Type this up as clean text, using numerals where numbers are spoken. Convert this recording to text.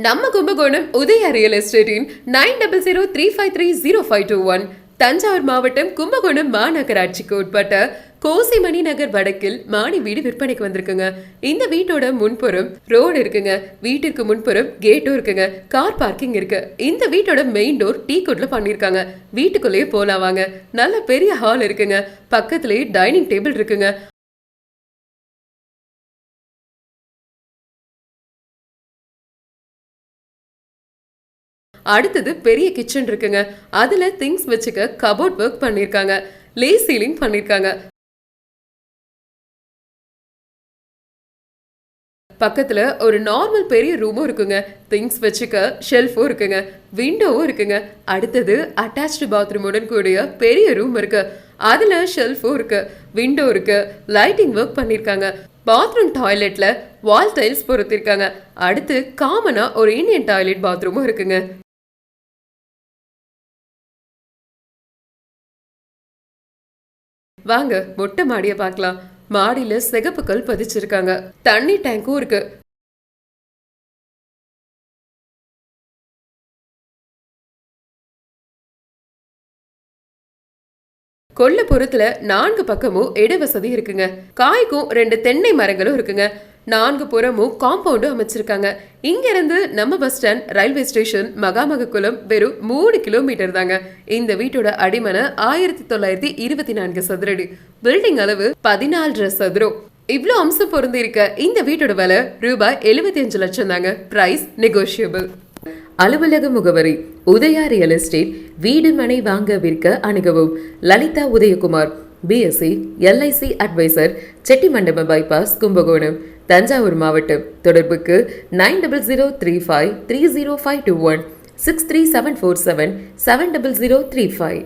நம்ம கும்பகோணம் உதயா ரியல் எஸ்டேட்டின் 9003530521 தஞ்சாவூர் மாவட்டம் கும்பகோணம் மாநகராட்சிக்கு உட்பட்ட கோசிமணி நகர் வடக்கில் மாடி வீடு விற்பனைக்கு வந்திருக்குங்க. இந்த வீட்டோட முன்புறம் ரோடு இருக்குங்க. வீட்டிற்கு முன்புறம் கேட்டும் இருக்குங்க. கார் பார்க்கிங் இருக்கு. இந்த வீட்டோட மெயின் டோர் டீ குட்ல பண்ணிருக்காங்க. வீட்டுக்குள்ளேயே போலாம் வாங்க. நல்ல பெரிய ஹால் இருக்குங்க. பக்கத்திலேயே டைனிங் டேபிள் இருக்குங்க. அடுத்தது பெரிய கிச்சன் இருக்குங்க. அதுல திங்ஸ் வச்சுக்க கபோர்ட் ஒர்க் பண்ணிருக்காங்க. லே சீலிங் பண்ணிருக்காங்க. பக்கத்துல ஒரு நார்மல் பெரிய ரூமும் இருக்குங்க. திங்ஸ் வச்சுக்க ஷெல்ஃபும் இருக்குங்க. விண்டோவும் இருக்குங்க. அடுத்தது அட்டாச்டு பாத்ரூமுடன் கூடிய பெரிய ரூம் இருக்கு. அதுல ஷெல்ஃபும் இருக்கு. விண்டோ இருக்கு. லைட்டிங் ஒர்க் பண்ணிருக்காங்க. பாத்ரூம் டாய்லெட்ல வால் டைல்ஸ் பொருத்திருக்காங்க. அடுத்து காமனா ஒரு இந்தியன் டாய்லெட் பாத்ரூமும் இருக்குங்க. வாங்க மொட்டை மாடிய பார்க்கலாம். மாடியில சிகப்பு கல் பதிச்சிருக்காங்க. தண்ணி டேங்கும் இருக்கு. கொல்லப்புறத்துல 4 பக்கமும் இடவசதி இருக்குங்க. காய்க்கும் 2 தென்னை மரங்களும் இருக்குங்க. 4 புறமும் காம்பவுண்டும் அமைச்சிருக்காங்க. இங்க இருந்து நம்ம பஸ் ஸ்டாண்ட், ரயில்வே ஸ்டேஷன், மகாமககுளம் வெறும் 3 கிலோமீட்டர் தாங்க. இந்த வீட்டோட அடிமனை 1924 சதுரடி. பில்டிங் அளவு 14 சதுரம். இவ்ளோ அம்சம் பொருந்தி இருக்க இந்த வீட்டோட விலை ரூபாய் 75 லட்சம் தாங்க. Price negotiable. அலுவலக முகவரி உதயா ரியல் எஸ்டேட். வீடு மனை வாங்க விற்க அணுகவும். Lalitha Udayakumar, BSc LIC advisor, Chettimandapa bypass, Kumbakonam, Thanjavur மாவட்டம். தொடர்புக்கு 9003530521 63747 70035.